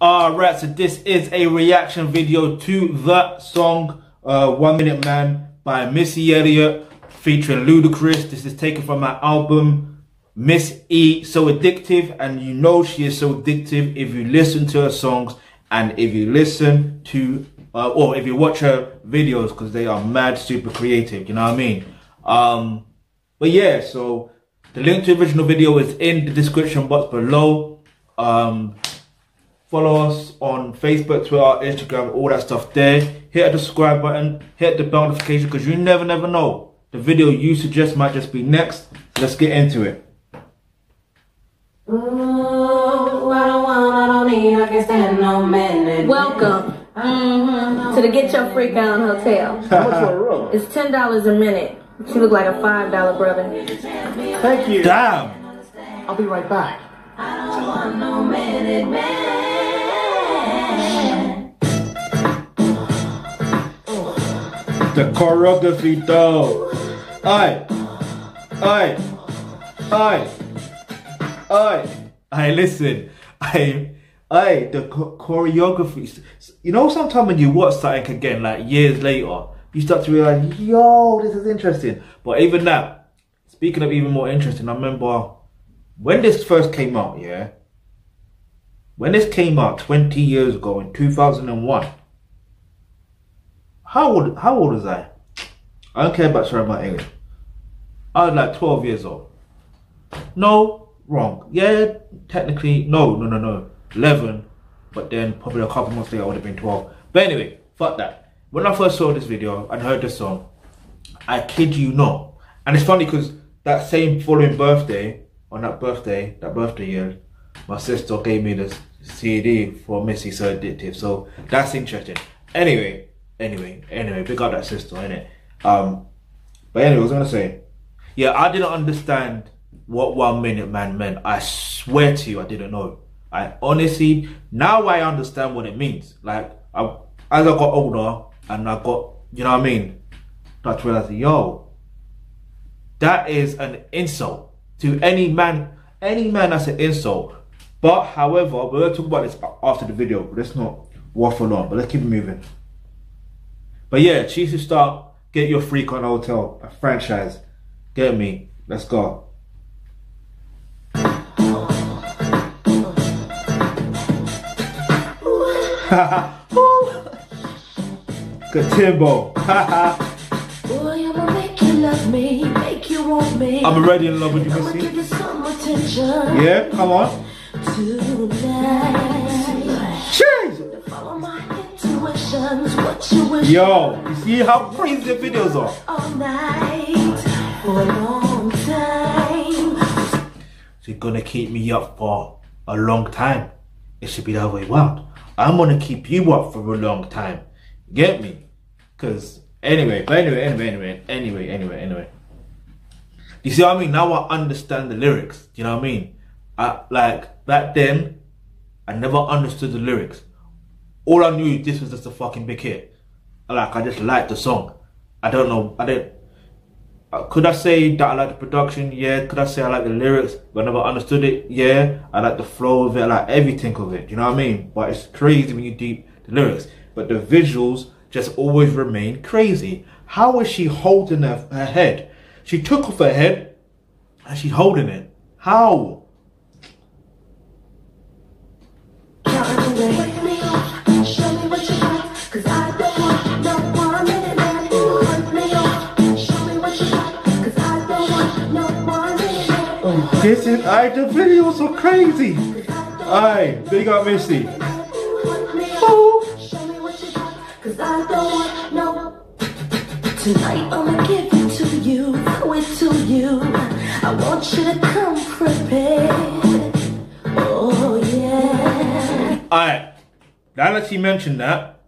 Alright, so this is a reaction video to the song 1 Minute Man by Missy Elliott featuring Ludacris. This is taken from my album Miss E, So Addictive, and you know she is so addictive if you listen to her songs and if you listen to or if you watch her videos, because they are mad super creative, you know what I mean? But yeah, so the link to the original video is in the description box below. Follow us on Facebook, Twitter, Instagram, all that stuff there. Hit the subscribe button, hit the bell notification, because you never know. The video you suggest might just be next. So let's get into it. Ooh, I don't need, I can stand no minute. Welcome to the Get Your Freak On Hotel. How much for a room? It's $10 a minute. You look like a $5 brother. Thank you. Damn. I'll be right back. I don't want no minute man. The choreography though. Aye. Listen. The choreography. You know, sometimes when you watch something again, like years later, you start to realize, yo, this is interesting. But even that, speaking of even more interesting, I remember when this first came out, yeah? When this came out 20 years ago in 2001, how old was I? I don't care about my English. I was like 12 years old. No, wrong. Yeah, technically, no. 11, but then probably a couple months later I would have been 12. But anyway, fuck that. When I first saw this video and heard the song, I kid you not. And it's funny because that same following birthday, on that birthday year, my sister gave me this CD for Missy So Addictive. So that's interesting. Anyway, big up that sister, innit? But anyway, I was gonna say, yeah, I didn't understand what 1 Minute Man meant. I swear to you, I didn't know. I honestly, now I understand what it means. Like, as I got older and I got, you know what I mean? I realized, yo, that is an insult to any man. Any man, that's an insult. But however, we're gonna talk about this after the video. Let's not waffle on, but let's keep it moving. But yeah, she should start Get Your Freak On Hotel, a franchise. Get me? Let's go. Good Timbo. Boy, I'ma make you love me, make you want me. I'm already in love with you, Missy. Give you some attention. Yeah, come on. Tonight. Jeez. Follow my intuitions, what you wish. Yo, you see how crazy the videos are? All night, for a long time. She's gonna keep me up for a long time. It should be the other way around. I'm gonna keep you up for a long time. Get me? Cause anyway. You see what I mean? Now I understand the lyrics. You know what I mean? Like back then, I never understood the lyrics. All I knew, this was just a fucking big hit. Like, I just liked the song. I don't know. Could I say that I like the production? Yeah. Could I say I like the lyrics? But I never understood it? Yeah. I like the flow of it. I like everything of it. You know what I mean? But it's crazy when you deep the lyrics. But the visuals just always remain crazy. How is she holding her head? She took off her head and she's holding it. How? This is, the videos are crazy. Aye, big up Missy. Tonight I'ma give it to you, throw it to you. I want you to come prepared. Oh yeah. Alright, now that she mentioned that,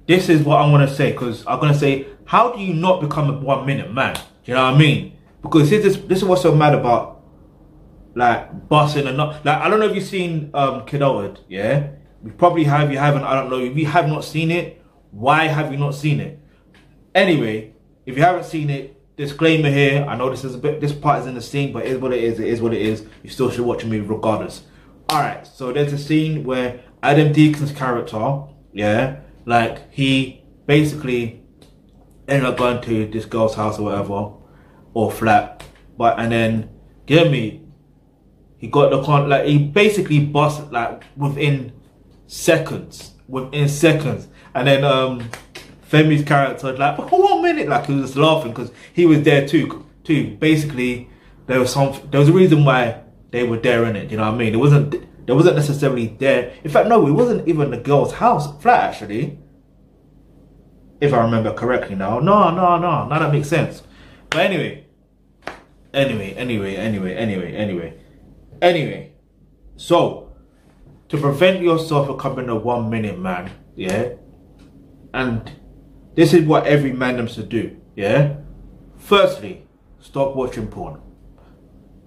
this is what I'm gonna say, because I'm gonna say, how do you not become a 1 minute man? Do you know what I mean? Because this is what's so mad about, like, busting and not, like, I don't know if you've seen Kid Old, yeah? You probably have, you haven't, I don't know. If you have not seen it, why have you not seen it? Anyway, if you haven't seen it, disclaimer here, I know this part is in the scene, but it is what it is, you still should watch a movie regardless. Alright, so there's a scene where Adam Deacon's character, yeah, like he basically ended up going to this girl's house or whatever, or flat, and then get me, he got the like he basically bust like within seconds, and then Femi's character was like, oh, 1 minute, like he was just laughing because he was there too. Basically, there was a reason why they were there in it. You know what I mean? It wasn't necessarily there. In fact, no, it wasn't even the girl's house flat actually, if I remember correctly. Now, no, that makes sense. But anyway. So, to prevent yourself from becoming a 1 minute man, yeah, and this is what every man needs to do, yeah. Firstly, stop watching porn.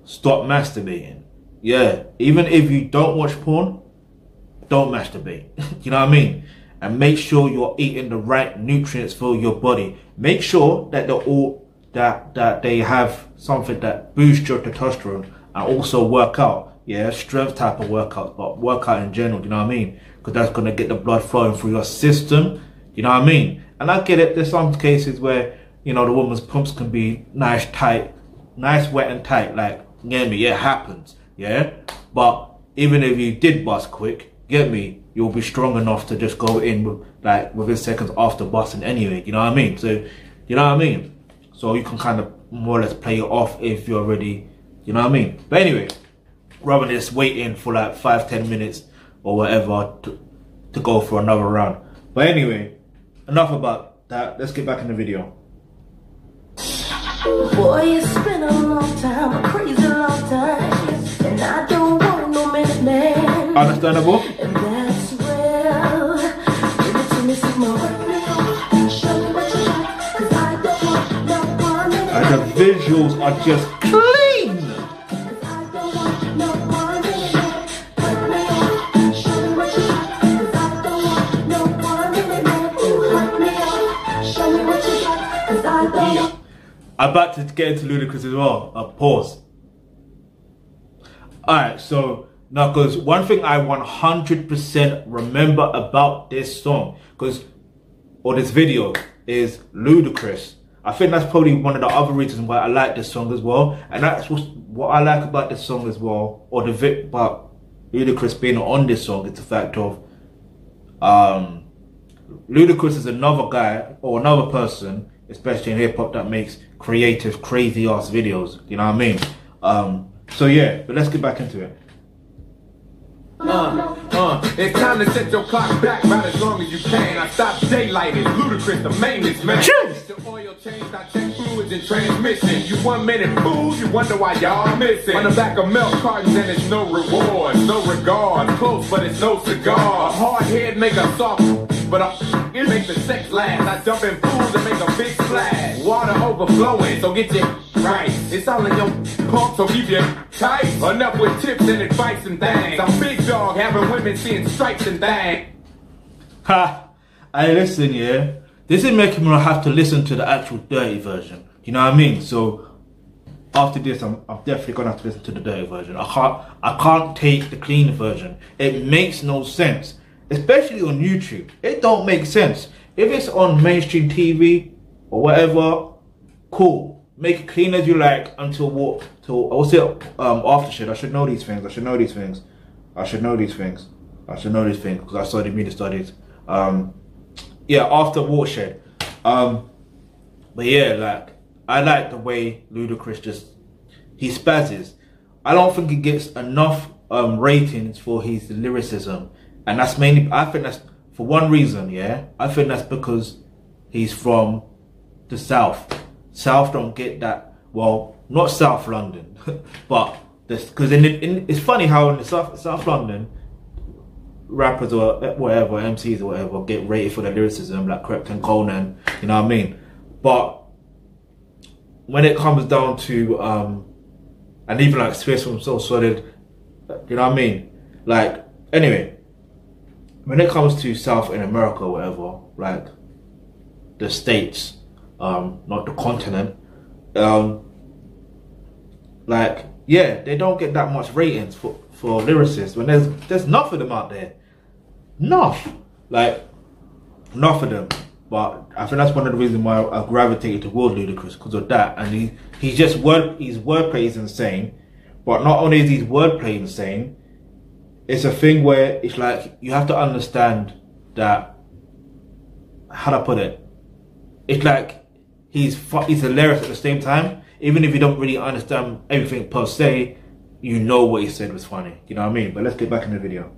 Stop masturbating. Yeah, even if you don't watch porn, don't masturbate. You know what I mean? And make sure you're eating the right nutrients for your body. Make sure that that they have something that boosts your testosterone, and also work out. Yeah, strength type of workouts, but workout in general. You know what I mean? Because that's gonna get the blood flowing through your system. You know what I mean? And I get it. There's some cases where, you know, the woman's pumps can be nice, tight, nice, wet and tight. Like, get me? Yeah, it happens. Yeah, but even if you did bust quick, get me, you'll be strong enough to just go in with, like, within seconds after busting anyway. You know what I mean? So, you know what I mean? So you can kind of more or less play it off if you're already, you know what I mean? But anyway, rather than just waiting for like 5-10 minutes or whatever to go for another round. But anyway, enough about that. Let's get back in the video. Boy, it's been a long time, a crazy long time, and I don't want no minute man. Understandable? And that's well, give it to me some more. Show me what you got, 'cause I don't want no 1 minute. And the visuals are just clean. 'Cause I don't want no 1 minute. Turn me on, show me what you got, 'cause I don't want no 1 minute. Ooh, turn me on, show me what you got, 'cause I don't want. I'm about to get into Ludacris as well. Pause. Alright, so now, because one thing I 100% remember about this song, or this video, is Ludacris. I think that's probably one of the other reasons why I like this song as well. And that's what I like about this song as well, or about Ludacris being on this song, is the fact of Ludacris is another guy or another person, especially in hip hop, that makes creative, crazy ass videos. You know what I mean? So yeah, but let's get back into it. It's time to set your clock back about as long as you can. I stop daylighting, Ludacris, the maintenance man. The oil change, I check fluids and transmission. You 1 minute fools, you wonder why y'all missing. On the back of milk cartons and it's no reward, no regard. Close, but it's no cigar. A hard head make a soft, but it makes the sex last. I jump in pools and make a big splash. Water overflowing, so get your right. It's all in your pump, so keep your tight. Enough with tips and advice and things. I'm big dog, having women seeing stripes and things. Ha! Hey, listen, yeah. This is making me have to listen to the actual dirty version. You know what I mean? So after this, I'm definitely gonna have to listen to the dirty version. I can't take the clean version. It makes no sense, especially on YouTube. It don't make sense. If it's on mainstream TV or whatever, cool. Make it clean as you like until what? Till I will say after shit. I should know these things. I should know these things because I studied media studies. Yeah, after Watershed. But yeah, like, I like the way Ludacris he spazzes. I don't think he gets enough ratings for his lyricism, and that's mainly, I think that's for one reason. Yeah, I think that's because he's from the South. South don't get that. Well, not South London, but this, because it's funny how in the South London, rappers or whatever, MCs or whatever, get rated for their lyricism, like Crept and Conan, you know what I mean? But when it comes down to and even like Space from So Solid, you know what I mean? Like, anyway, when it comes to South in America or whatever, like the States, not the continent, like, yeah, they don't get that much ratings for lyricists when there's enough of them out there. enough. Like, enough of them. But I think that's one of the reasons why I gravitated towards Ludacris, because of that. And his wordplay is insane. But not only is his wordplay insane, it's a thing where it's like you have to understand that, how do I put it? It's like he's hilarious at the same time. Even if you don't really understand everything per se, you know what he said was funny. You know what I mean? But let's get back in the video.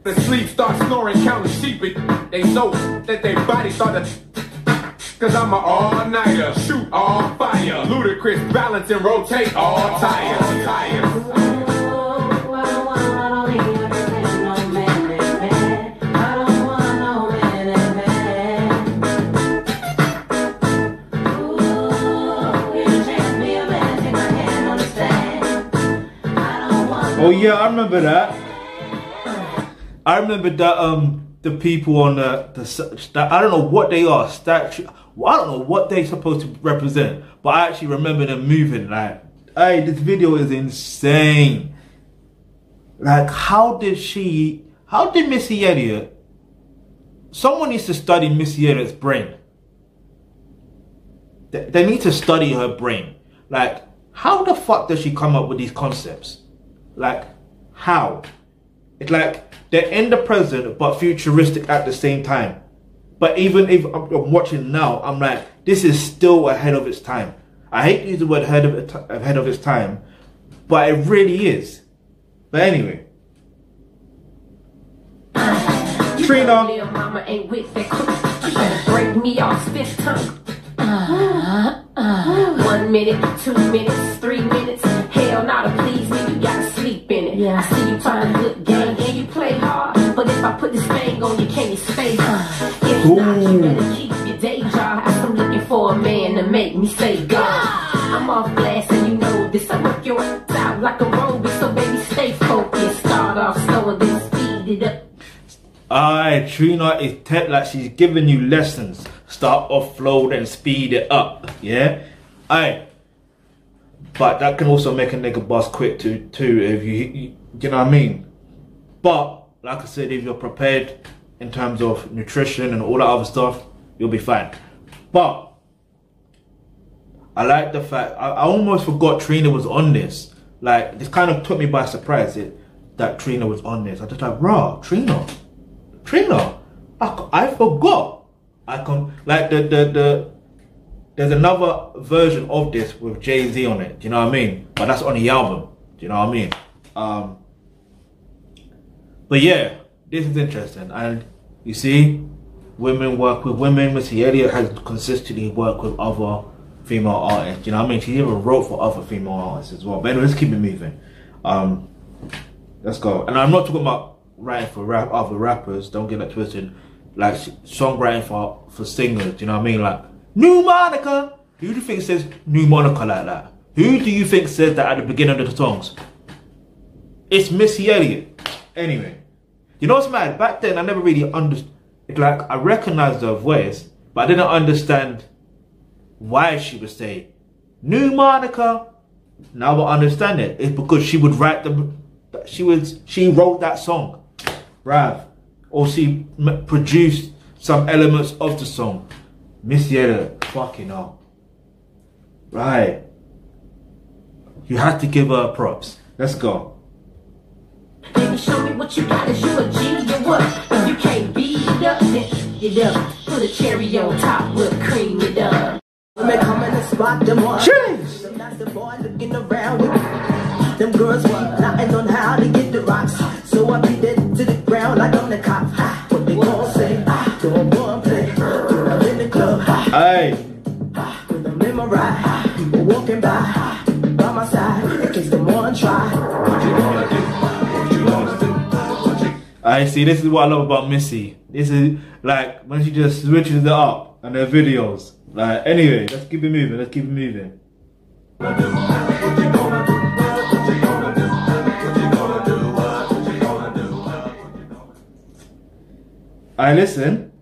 The sleep, start snoring, counting sheep. They know that their body start to. Cause I'm an all-nighter, shoot all fire. Ludacris, balance and rotate all tires. Oh yeah, I remember that. I remember that the people on the I don't know what they are, statue. I don't know what they're supposed to represent, but I actually remember them moving. Like, hey, this video is insane. Like, how did Missy Elliott? Someone needs to study Missy Elliott's brain. They need to study her brain. Like, how the fuck does she come up with these concepts? Like, how? It's like they're in the present but futuristic at the same time. But even if I'm watching now, I'm like, this is still ahead of its time. I hate to use the word ahead of its time, but it really is. But anyway, Trina. Little mama ain't with that cook. You better break me off this tongue. 1 minute, 2 minutes, 3 minutes. Hell, not to please me, you gotta sleep in it. I see you trying to good game and you play hard, but if I put this thing on you, can you stay hard? If not, you better keep your day job. I'm looking for a man to make me say God. I'm off glass and you know this. I work your ass out like a robot, so baby stay focused. Start off slow and then speed it up. Alright, Trina is like she's giving you lessons. Start off slow, then speed it up. Yeah? Alright. But that can also make a nigga bust quick too if you know what I mean? But, like I said, if you're prepared in terms of nutrition and all that other stuff, you'll be fine. But, I like the fact, I almost forgot Trina was on this. Like, this kind of took me by surprise that Trina was on this. I just like, raw, Trina, I forgot. Like there's another version of this with Jay-Z on it. Do you know what I mean? But that's on the album. Do you know what I mean? But yeah, this is interesting. And you see, women work with women. Missy Elliott has consistently worked with other female artists. Do you know what I mean? She even wrote for other female artists as well. But anyway, let's keep it moving. Let's go. And I'm not talking about writing for other rappers. Don't get that twisted. Like songwriting for singers. Do you know what I mean? Like, New Monica. Who do you think says New Monica like that? Who do you think says that at the beginning of the songs? It's Missy Elliott. Anyway, you know what's mad? Back then, I never really understood. Like, I recognized her voice, but I didn't understand why she would say New Monica. Now I understand it. It's because she would write she wrote that song, bruv, or she produced some elements of the song. Missy Elliott, fucking hell. Right. You have to give her props. Let's go. Baby, show me what you got. Is you a G or what? If you can't beat it up, then it up. Put a cherry on top with cream it up. Women come in the spot, them one. Jeez. Them nice boy looking around with them girls were plotting on how to get the rocks. So I beat it to the ground like I'm the cop. What they gon' say? Don't wanna play. When I'm in the club. Hey. When I'm in my ride. People walking by my side. In case they wanna try. What you gonna do? What you gonna do? I see, this is what I love about Missy. This is like when she just switches it up on her videos. Like, anyway, let's keep it moving. Let's keep it moving. Alright, listen.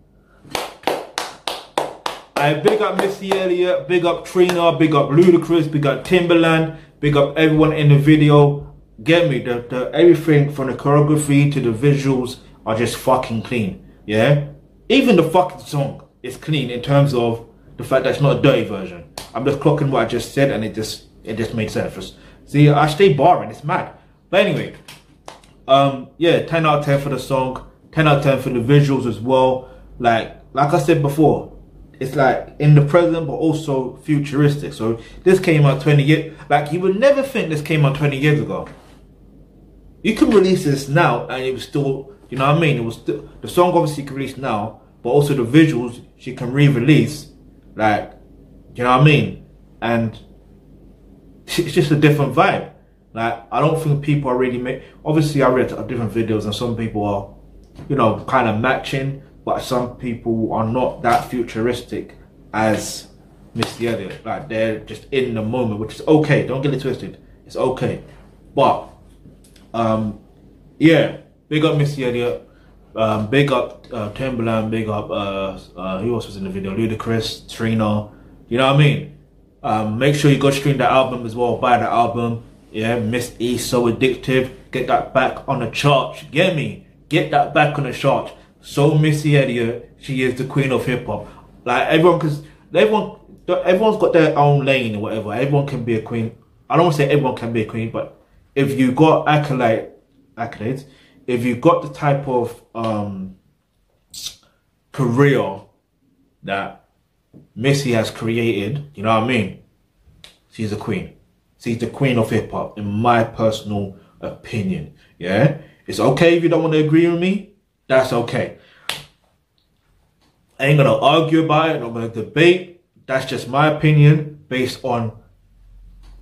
I big up Missy Elliott, big up Trina, big up Ludacris, big up Timbaland, big up everyone in the video. Get me, the everything from the choreography to the visuals are just fucking clean. Yeah, even the fucking song is clean in terms of the fact that it's not a dirty version. I'm just clocking what I just said, and it just made sense. See, I stay barring. It's mad. But anyway, yeah, 10 out of 10 for the song. 10 out of 10 for the visuals as well. Like I said before, it's like in the present but also futuristic. So this came out 20 years. Like, you would never think this came out 20 years ago. You can release this now and it was still, you know what I mean? It was still, the song obviously can release now, but also the visuals she can re-release. Like, you know what I mean? And it's just a different vibe. Like, I don't think people are really obviously I read different videos and some people are, you know, kind of matching, but some people are not that futuristic as Missy Elliott. Like, they're just in the moment, which is okay. Don't get it twisted. It's okay. But yeah, big up Missy Elliott. Big up Thealkebulan. Big up who else was in the video? Ludacris, Trina. You know what I mean? Make sure you go stream that album as well. Buy that album. Yeah, Miss E, So Addictive. Get that back on the charts. Get me? Get that back on the charts. So Missy Elliott, she is the queen of hip hop. Like, everyone's got their own lane or whatever. Everyone can be a queen. I don't want to say everyone can be a queen, but if you got accolades, if you got the type of career that Missy has created, you know what I mean? She's a queen. She's the queen of hip hop, in my personal opinion. Yeah, it's okay if you don't want to agree with me. That's okay. I ain't gonna argue about it. I'm gonna debate. That's just my opinion based on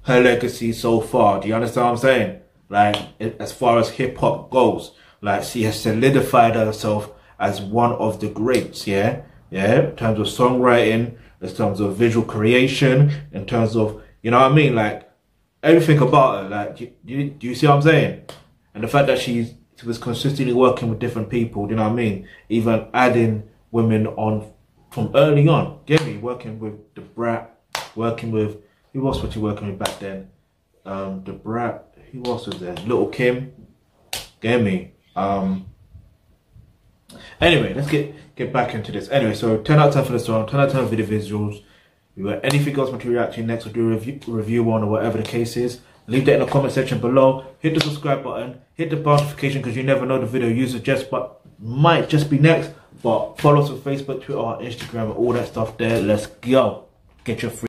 her legacy so far. Do you understand what I'm saying? Like, as far as hip hop goes, like, she has solidified herself as one of the greats. Yeah, in terms of songwriting, in terms of visual creation, in terms of, you know what I mean, like, everything about her. Like, do you see what I'm saying? And the fact that she was consistently working with different people, you know what I mean? Even adding women on from early on. Get me? Working with the Brat, working with, who else was she working with back then? The Brat, who else was there? Little Kim. Get me? Anyway, let's get back into this. Anyway, so 10 out of 10 for the song, 10 out of 10 for the visuals. If you got anything else to react to next, or do a review on, or whatever the case is, leave that in the comment section below. Hit the subscribe button, hit the bell notification, because you never know the video you suggest but might just be next. But follow us on Facebook, Twitter, Instagram, and all that stuff there. Let's go. Get your free